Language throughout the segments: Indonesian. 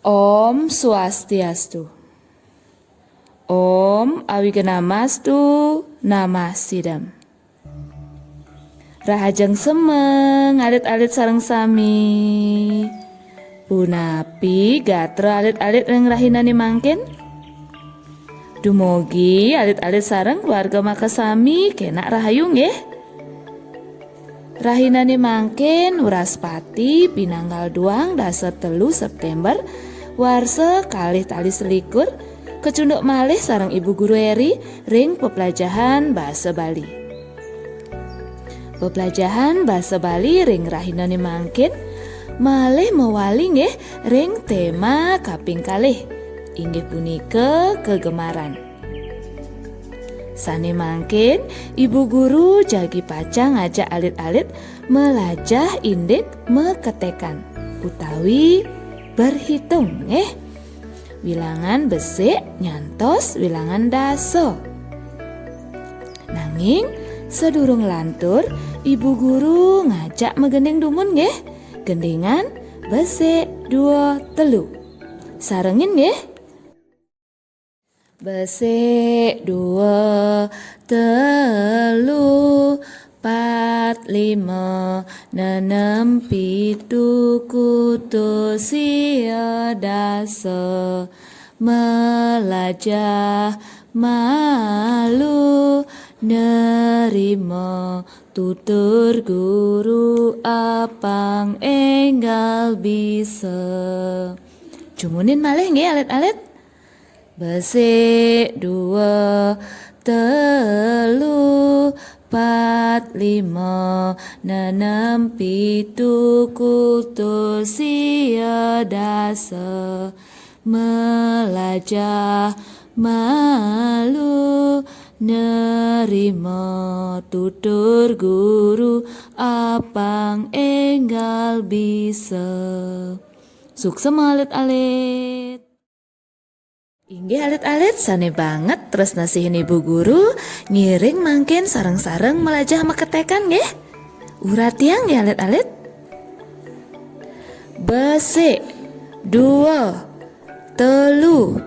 Om Swastiastu. Om Awiganamastu Namasidam. Rahajeng semeng alit-alit sareng sami. Punapi gatra alit-alit yang rahinani mangkin. Dumugi alit-alit sareng keluarga makasami kena rahayu nggih. Rahinani mangkin Wuraspati pinanggal 2 dasar 3 September warsa kalih tali selikur kecunduk malih sareng Ibu Guru Eri ring pepelajahan Basa Bali. Pepelajahan Basa Bali ring rahinani mangkin malih mewali nggih ring tema kaping kalih inggih punika kegemaran. Sane mangkin Ibu Guru jagi pacang ngajak alit-alit melajah indik meketekan utawi berhitung wilangan besik nyantos wilangan daso. Nanging sedurung lantur Ibu Guru ngajak megending dumun nggih gendingan besik 2 telu sarengin nggih. Besik 2 telu 4 5 6 7 kutu sia dasa melajah malu nerima tutur guru apang enggal bisa. Jumunin malih nggih alit-alit. Besik 2 telu 4 5 6 7 kutu sia dasa melajah malu nerima tutur guru apang enggal bisa. Sukses alit-alit. Inggih alit-alit sane banget terus nasihin Ibu Guru ngiring mangkin sareng-sareng melajah meketekan nggih. Urat yang ya alit-alit. Besik 2 telu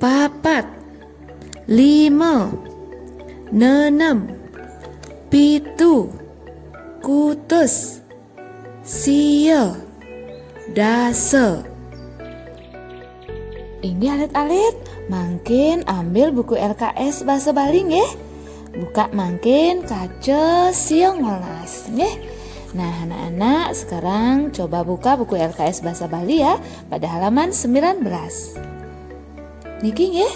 4 5 6 7 kutus sia dasa. Ini alit-alit mangkin ambil buku LKS Basa Bali nggih. Buka mangkin kaca siang 12 nggih. Nah anak-anak sekarang coba buka buku LKS Basa Bali ya pada halaman 19. Niki nggih.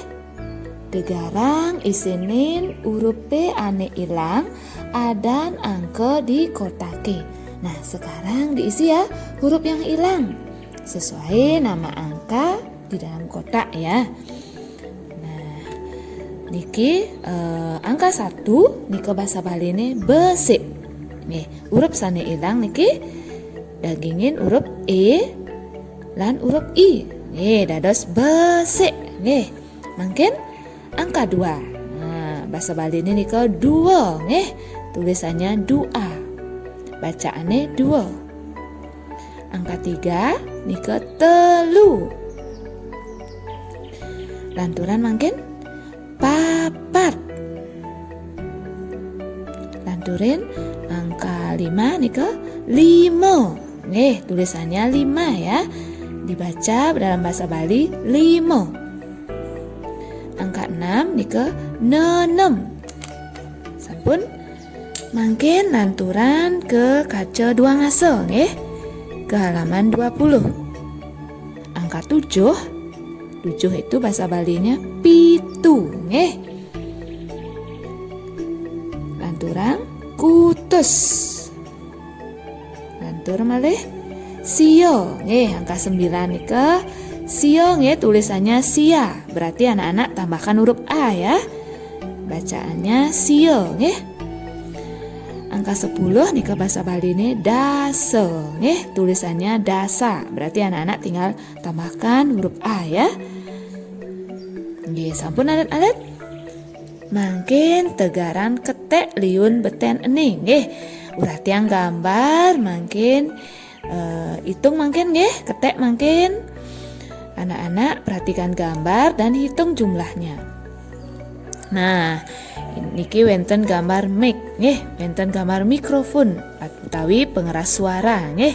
Degarang isinin huruf P ane ilang adan angka di kotake. Nah sekarang diisi ya huruf yang hilang sesuai nama angka di dalam kotak ya. Nah niki angka 1 niki Basa Bali ini besik nih huruf sane ilang niki dagingin huruf E lan huruf I nih dados besik nih mungkin angka 2. Nah Basa Bali ini niki 2 nih tulisannya dua bacaannya 2. Angka 3 niki telu lanturan mungkin papat. Lanturin angka 5 nika 5. Nih tulisannya 5 ya. Dibaca dalam bahasa Bali 5. Angka 6 nika 6. Sampun mungkin lanturan ke kaca 2 ngaso nggih. Ke halaman 20. Angka 7 itu bahasa Balinya pitu nggih. Lanturan kutus. Lantur malih sio nggih angka 9 nika Siong ya, tulisannya sia. Berarti anak-anak tambahkan huruf A ya. Bacaannya siong ya. Angka 10 nih ke bahasa Bali ini dase ya, tulisannya dasa. Berarti anak-anak tinggal tambahkan huruf A ya. Nggih, sampun alit-alit. Mangkin tegaran ketek liun beten ening nggih. Ulah tiang gambar mangkin hitung mangkin nggih, ketek mangkin. Anak-anak perhatikan gambar dan hitung jumlahnya. Nah, niki wenten gambar mic nggih, wenten gambar mikrofon utawi pengeras suara nggih.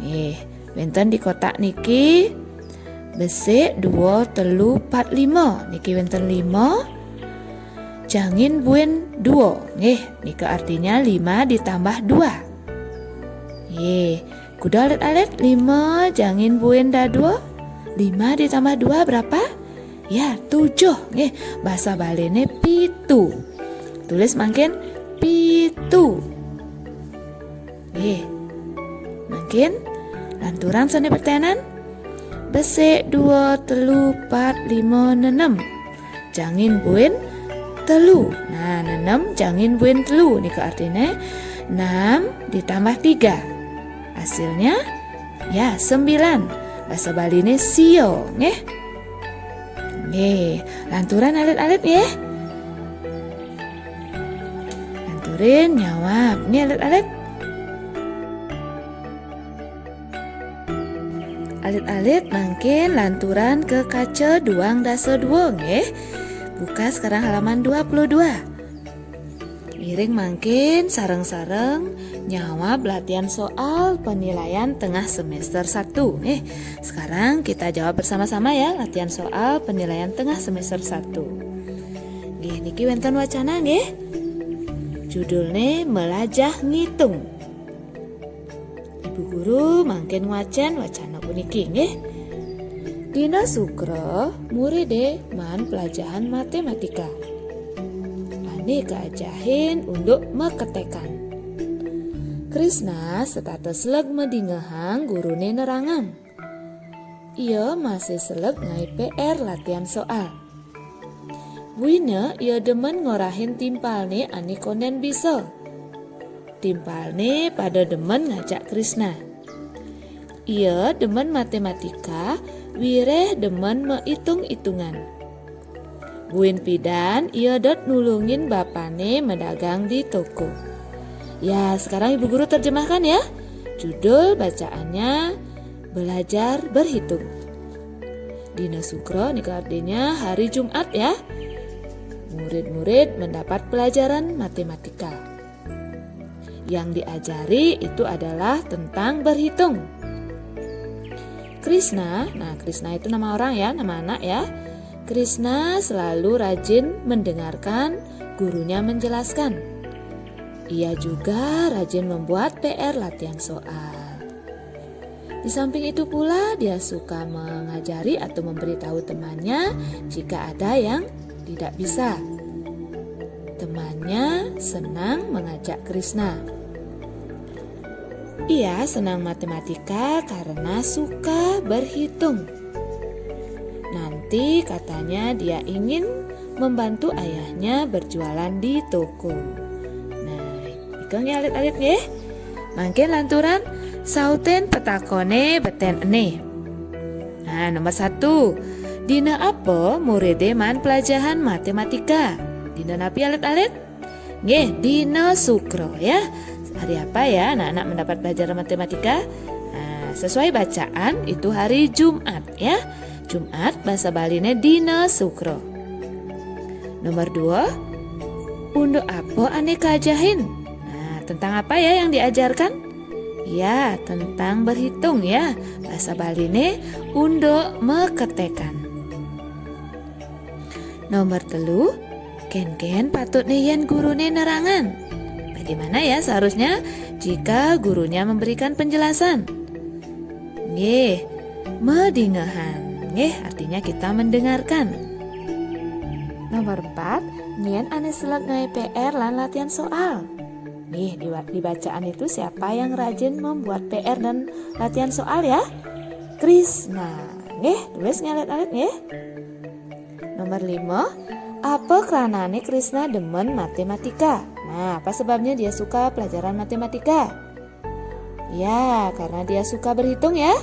Nggih, wenten di kotak niki besik 2 3 4 5. Niki wenten 5. Jangin buen 2 nggih, niki artinya 5 ditambah 2. Nggih, kudu alit-alit 5 jangin buen da 2. 5 ditambah 2 berapa? Ya, 7 nggih. Bahasa Baline pitu. Tulis mangkin pitu. Nggih. Mangkin lanturan sane pertenan. Besik 2 3 4 5 6. Jangin buen telu. Nah, 6 jangin buen telu nih artinya 6 ditambah 3. Hasilnya ya 9. Bahasa Bali ini sio nggih. Nggih, lanturan alit-alit nggih. Lanturin nyawab nggih alit-alit. Alit-alit mangkin lanturan ke kaca duang dasa 2 nggih. Buka sekarang halaman 22. Iring mangkin sareng-sareng nyawab latihan soal penilaian tengah semester 1. Sekarang kita jawab bersama-sama ya latihan soal penilaian tengah semester 1. Nggih, niki wenten wacana nggih. Judulnya melajah ngitung. Ibu guru mangkin wacen wacana puniki nggih. Dina Sukro muride man pelajaran matematika. Ane keajahin untuk meketekan. Krishna setata seleg medingehang gurune nerangan. Ia masih seleg ngai PR latihan soal. Wina ia demen ngorahin timpalne ane konen bisa. Timpalne pada demen ngajak Krishna. Ia demen matematika, wireh demen meitung-itungan. Buin pidan ia dot nulungin bapane medagang di toko. Ya, sekarang ibu guru terjemahkan ya. Judul bacaannya belajar berhitung. Dina Sukro ini artinya hari Jumat ya. Murid-murid mendapat pelajaran matematika. Yang diajari itu adalah tentang berhitung. Krishna, nah Krishna itu nama orang ya, nama anak ya. Krishna selalu rajin mendengarkan gurunya menjelaskan. Ia juga rajin membuat PR latihan soal. Di samping itu pula dia suka mengajari atau memberitahu temannya jika ada yang tidak bisa. Temannya senang mengajak Krishna. Ia senang matematika karena suka berhitung. Nanti katanya dia ingin membantu ayahnya berjualan di toko. Nah, ikeng ya alit-alit nggih. Mangkin lanturan sauten petakone beten ene. Nah, nomor 1. Dina apa muride man pelajaran matematika? Dina napi alit-alit? Nggih, dina Sukro ya. Hari apa ya anak-anak mendapat pelajaran matematika? Nah, sesuai bacaan itu hari Jumat ya. Jumat bahasa Baline dina Sukro. Nomor 2. Untuk apa ane kajahin? Nah, tentang apa ya yang diajarkan? Ya, tentang berhitung ya. Bahasa Baline untuk meketekan. Nomor 3. Ken-ken patut yen gurune nerangan. Bagaimana ya seharusnya jika gurunya memberikan penjelasan? Nggih, medingehan. Nggih, artinya kita mendengarkan. Nomor 4, nyen ane selek ngai PR lan latihan soal. Nih, di bacaan itu siapa yang rajin membuat PR dan latihan soal ya? Krishna. Nggih, tulis ngalit-alit nggih. Nomor 5, apa keranane Krisna demen matematika? Nah, apa sebabnya dia suka pelajaran matematika? Ya, karena dia suka berhitung ya.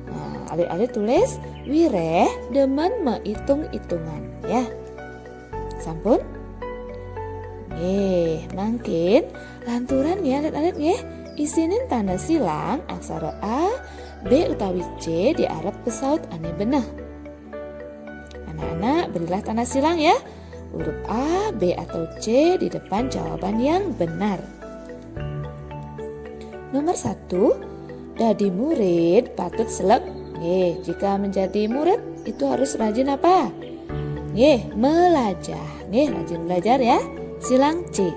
Nah, alit-alit tulis Wireh demen menghitung-hitungan ya. Sampun? Mangkin lanturan ya alit-alit nggih. Isinin tanda silang aksara A, B utawi C di arep pesaut ane beneh. Anak-anak berilah tanda silang ya. Huruf A, B atau C di depan jawaban yang benar. Nomor 1, dadi murid patut selek. Jika menjadi murid itu harus rajin apa? Belajar. Rajin belajar ya. Silang C.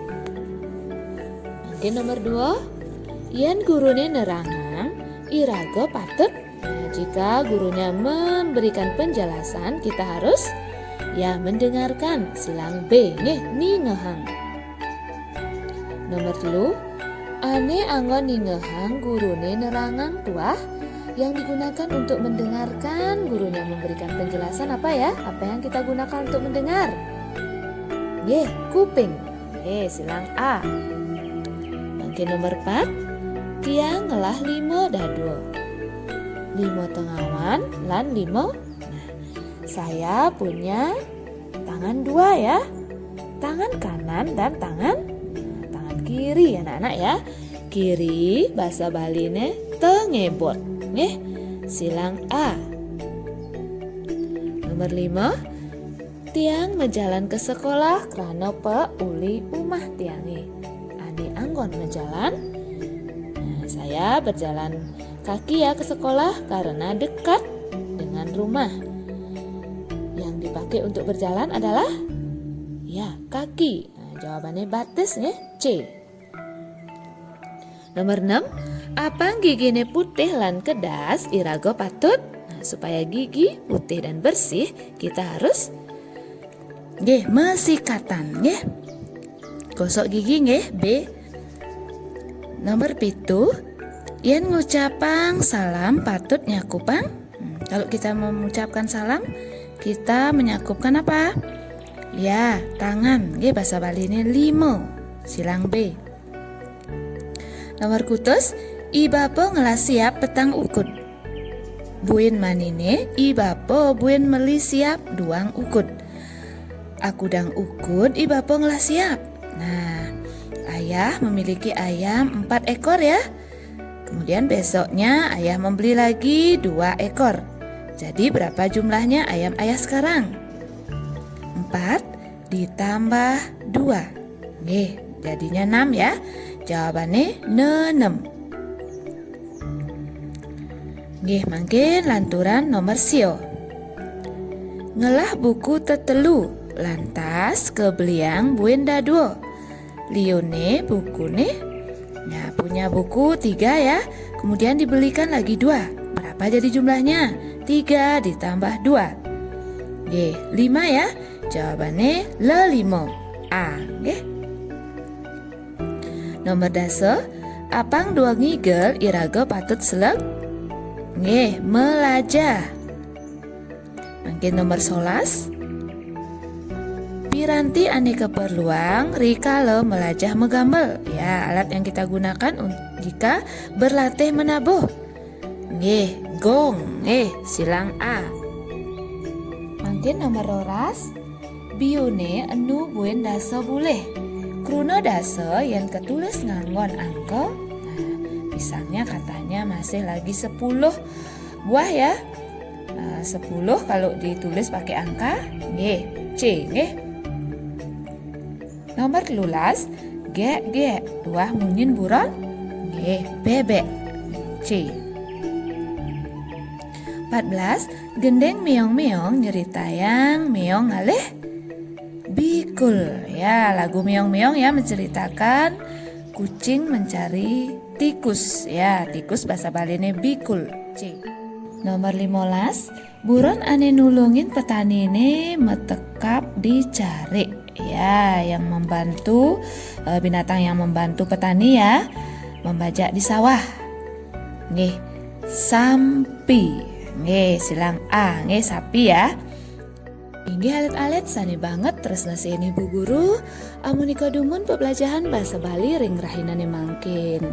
Nanti nomor 2, yen gurune nerangang, iraga patut. Jika gurunya memberikan penjelasan, kita harus mendengarkan. Silang B. Ningehang. Nomor 3, ane anggon ningehang gurune nerangang tuah. Yang digunakan untuk mendengarkan gurunya memberikan penjelasan apa ya? Apa yang kita gunakan untuk mendengar? Kuping. Silang A. Mungkin nomor 4, tiang ngelah 5 dado. 5 tengawan lan 5. Nah, saya punya tangan 2 ya. Tangan kanan dan tangan kiri anak-anak ya. Kiri bahasa Baline tengebot. Silang A. Nomor 5, tiang menjalan ke sekolah karena uli umah tiange. Ane anggon menjalan. Nah, saya berjalan kaki ya ke sekolah karena dekat dengan rumah. Yang dipakai untuk berjalan adalah kaki. Nah, jawabannya batis C. Nomor 6, apang gigine putih lan kedas iraga patut. Nah, supaya gigi putih dan bersih kita harus mesikatan gosok gigi B. Nomor 7, yen ngucapang salam patut nyakupang. Kalau kita mengucapkan salam, kita menyakupkan apa? Tangan. Bahasa Bali ini 5. Silang B. Nomor kutus, ibapo ngelah siap petang ukut. Buin manine, ibapo buin meli siap duang ukut. Akudang ukut, ibapo ngelah siap. Nah, ayah memiliki ayam 4 ekor ya. Kemudian besoknya ayah membeli lagi 2 ekor. Jadi berapa jumlahnya ayam ayah sekarang? 4 ditambah 2. Jadinya 6 ya. Jawabannya 6. Mangkin lanturan nomor sio. Ngelah buku tetelu lantas kebeliang buin dado. Lione bukune. Nah, punya buku 3 ya. Kemudian dibelikan lagi 2. Berapa jadi jumlahnya? 3 ditambah 2. 5 ya. Jawabannya le-5. A. Nomor dasa, apang 2 ngigel iraga patut selek? Melajah. Mungkin nomor 11, piranti ane keperluan rikala melajah megambel. Alat yang kita gunakan jika berlatih menabuh. Gong. Silang A. Mungkin nomor 12, biune enu buen dasa buleh. Kruna dasa yang ketulis nganggon angka. Nah, pisangnya katanya masih lagi 10 buah ya. 10 kalau ditulis pakai angka C. Nomor 13, tuah munyin buron. Bebek. C. 14, gendeng meong-meong nyeritayang meong ngalih bikul. Lagu meong-meong ya menceritakan kucing mencari tikus. Tikus bahasa Bali ini bikul. C. Nomor 15, buron ane nulungin petani ini metekap dicari. Yang membantu binatang yang membantu petani ya membajak di sawah. Sampi. Nggih, silang A, nggih sapi ya. Inggih alit-alit sani banget tresna si ini Bu Guru. Amunika dumun pembelajaran basa Bali ring rahinane mangkin.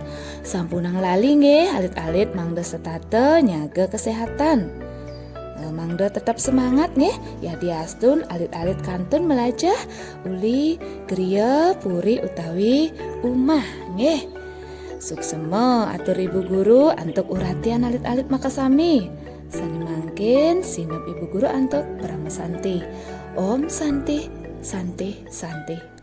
Sampunang lali nggih alit-alit mangda setate nyaga kesehatan. Mangda tetap semangat nggih, ya diastun alit-alit kantun melajah uli griya puri utawi umah nggih. Suksema atur Ibu Guru antuk uratian alit-alit makasami. Sani mangkin sinep Ibu Guru antuk Brahma Santi. Om Santi, Santi, Santi.